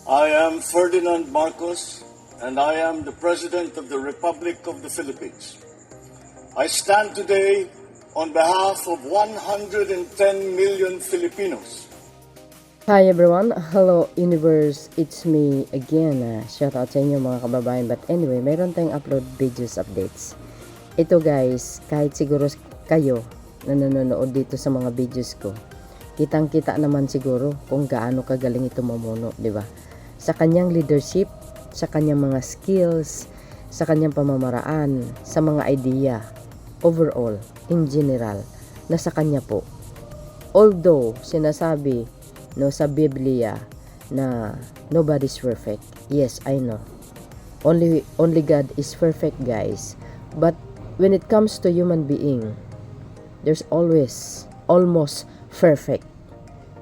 I am Ferdinand Marcos, and I am the President of the Republic of the Philippines. I stand today on behalf of 110 million Filipinos. Hi everyone, hello universe, it's me again. Shout out sa inyo mga kababayan. But anyway, mayroon tayong upload videos updates. Ito guys, kahit siguro kayo na nanonood dito sa mga videos ko, kitang-kita naman siguro kung gaano kagaling ito mamuno, di ba? Sa kanyang leadership, sa kanyang mga skills, sa kanyang pamamaraan, sa mga idea, overall, in general, nasa kanya po. Although, sinasabi sa Biblia na nobody's perfect. Yes, I know. Only God is perfect, guys. But when it comes to human being, there's always almost perfect.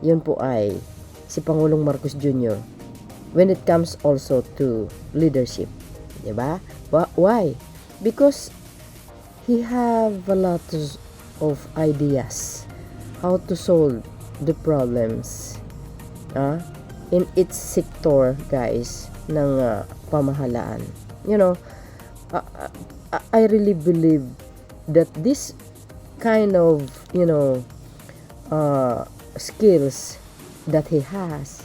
Yun po ay si Pangulong Marcos Jr. When it comes also to leadership, diba? Why? Because he have a lot of ideas how to solve the problems in its sector, guys, ng pamahalaan. You know, I really believe that this kind of, skills that he has,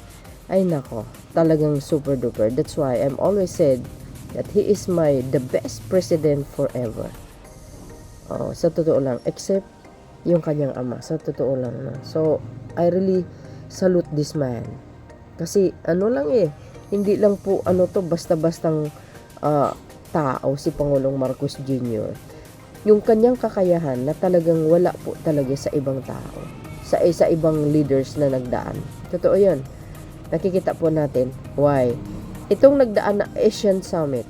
ay nako, talagang super duper. That's why I'm always said that he is the best president forever. Sa totoo lang, except yung kanyang ama, sa totoo lang. No? So, I really salute this man. Kasi, hindi lang po, basta-bastang tao, si Pangulong Marcos Jr. Yung kanyang kakayahan na talagang wala po talaga sa ibang tao, sa ibang leaders na nagdaan. Totoo yun. Nakikita po natin why. Itong nagdaan na Asian Summit,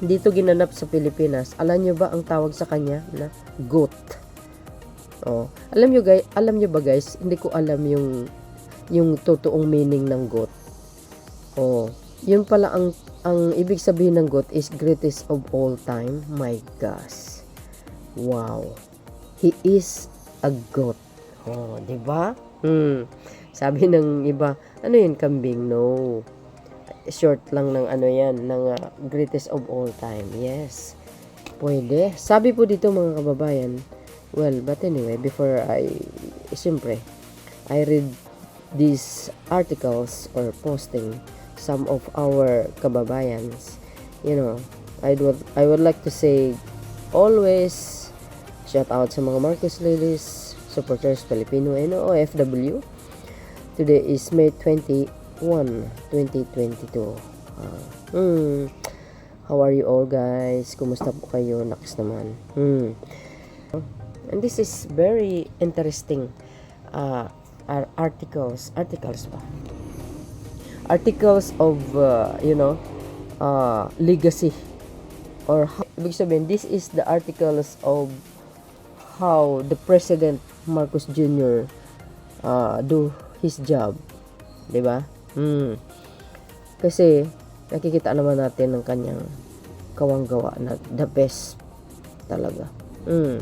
dito ginanap sa Pilipinas, alam nyo ba ang tawag sa kanya na GOAT? Alam nyo ba guys, hindi ko alam yung totoong meaning ng GOAT. Yun pala ang ibig sabihin ng GOAT is greatest of all time. My gosh. Wow. He is a GOAT. Di ba? Sabi ng iba, ano yun, kambing? No. Short lang ng ng greatest of all time. Yes. Pwede. Sabi po dito mga kababayan, well, but anyway, before siyempre, I read these articles or posting some of our kababayans, I would like to say, always, shout out sa mga Marcos Lilies, supporters Filipino and OFW. Today is May 21, 2022. How are you all guys? Kumusta po kayo? Naks naman. And this is very interesting articles pa. Articles of legacy, or ibig sabihin, this is the articles of how the President Marcos Jr. Do his job, 'di ba? Kasi nakikita naman natin ng kanyang kawanggawa na the best talaga.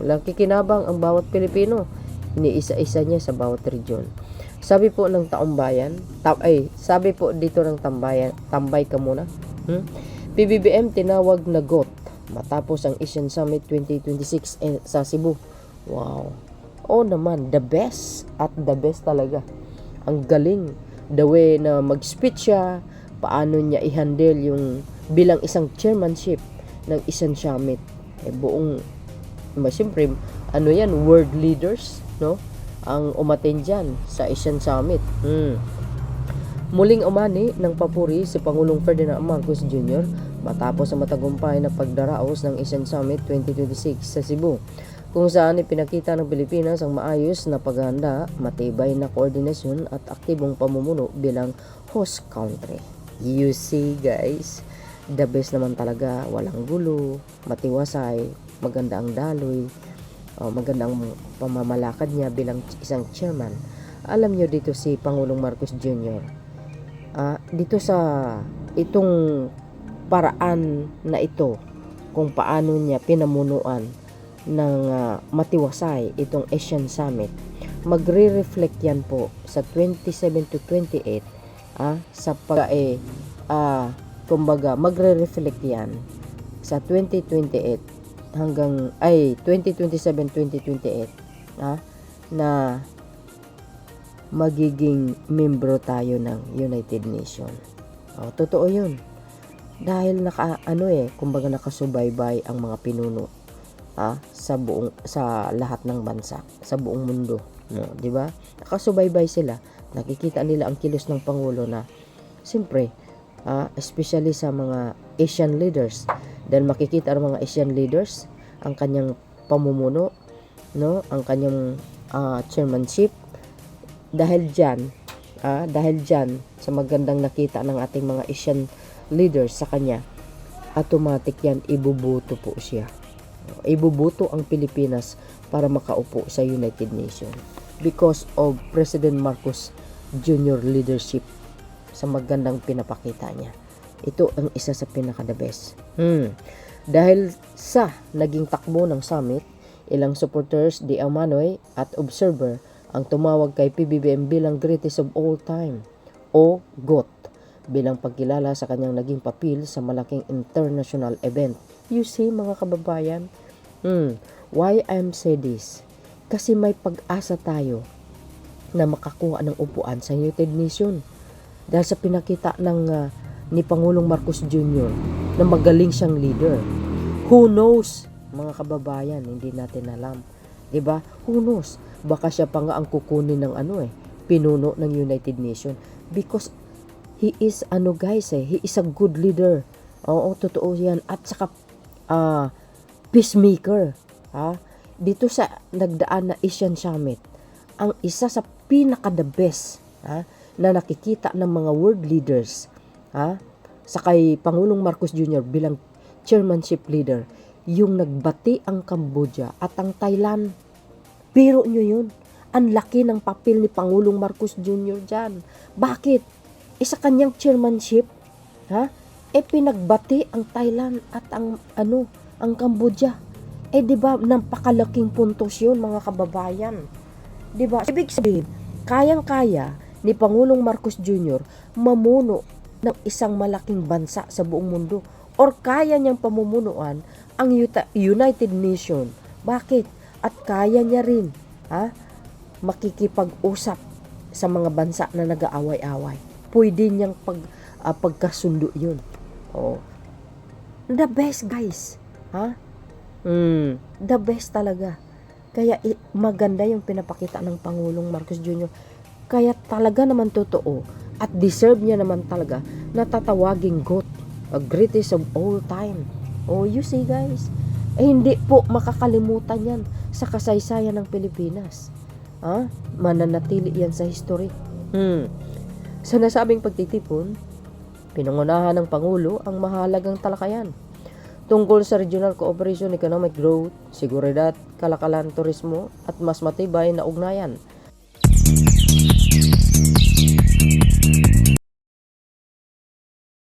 Nakikinabang ang bawat Pilipino, iniisa-isa niya sa bawat region. Sabi po ng taumbayan, sabi po dito ng tambayan, tambay ka muna. PBBM tinawag na GOAT matapos ang Asian Summit 2026 sa Cebu. Wow. Naman, the best at the best talaga. Ang galing, the way na mag-speech siya, paano niya i-handle yung bilang isang chairmanship ng Asian Summit. Siyempre, world leaders, no? Ang umattend dyan sa Asian Summit. Muling umani ng papuri si Pangulong Ferdinand Marcos Jr. matapos ang matagumpay na pagdaraos ng Asian Summit 2026 sa Cebu, kung saan ipinakita ng Pilipinas ang maayos na paghahanda, matibay na koordinasyon at aktibong pamumuno bilang host country. You see guys, the best naman talaga, walang gulo, matiwasay, maganda ang daloy, maganda ang pamamalakad niya bilang isang chairman. Alam nyo dito si Pangulong Marcos Jr., dito sa itong paraan na ito, kung paano niya pinamunuan ng matiwasay itong Asian Summit, magre-reflect yan po sa 27 to 28 sa kumbaga magre-reflect yan sa 2028 hanggang 2027-2028 na magiging membro tayo ng United Nations. Totoo 'yun. Dahil kumbaga nakasubaybay ang mga pinuno sa lahat ng bansa, sa buong mundo, no, 'di ba? Nakasubaybay sila. Nakikita nila ang kilos ng pangulo na siyempre, especially sa mga Asian leaders. Dahil makikita ang mga Asian leaders ang kanyang pamumuno, no, ang kanyang chairmanship. Dahil diyan sa magandang nakita ng ating mga Asian leaders sa kanya, automatic yan, ibubuto po siya. Ibubuto ang Pilipinas para makaupo sa United Nations because of President Marcos Jr. leadership sa magandang pinapakita niya. Ito ang isa sa pinaka-the best. Dahil sa naging takbo ng summit, ilang supporters di Amanoy at observer ang tumawag kay PBBM bilang greatest of all time o GOAT bilang pagkilala sa kanyang naging papel sa malaking international event. You see, mga kababayan, why I'm say this? Kasi may pag-asa tayo na makakuha ng upuan sa United Nations dahil sa pinakita ni Pangulong Marcos Jr. na magaling siyang leader. Who knows, mga kababayan, hindi natin alam. 'Di ba? Who knows? Baka siya pa nga ang kukunin ng pinuno ng United Nations because he is he is a good leader. Oo, totoo 'yan. At saka peacemaker, dito sa nagdaan na Asian Summit, ang isa sa pinaka the best na nakikita ng mga world leaders sa kay Pangulong Marcos Jr. bilang chairmanship leader, yung nagbati ang Cambodia at ang Thailand. Pero nyo yun, ang laki ng papel ni Pangulong Marcos Jr. dyan. Bakit? Sa kanyang chairmanship, pinagbati ang Thailand at ang Cambodia. Di ba, napakalaking puntos yun, mga kababayan. Di ba? Ibig sabihin, kayang-kaya ni Pangulong Marcos Jr. mamuno ng isang malaking bansa sa buong mundo or kaya niyang pamumunuan ang United Nations. Bakit? At kaya niya rin makikipag-usap sa mga bansa na nag-aaway-away. Pwede niyang pagkasundo yun. The best, guys. The best talaga. Kaya maganda yung pinapakita ng Pangulong Marcos Jr. Kaya talaga naman totoo at deserve niya naman talaga na tatawaging GOAT, a greatest of all time. You see, guys, hindi po makakalimutan yan sa kasaysayan ng Pilipinas. Mananatili yan sa history. Sa nasabing pagtitipon, pinangunahan ng Pangulo ang mahalagang talakayan tungkol sa regional cooperation, economic growth, seguridad, kalakalan, turismo at mas matibay na ugnayan.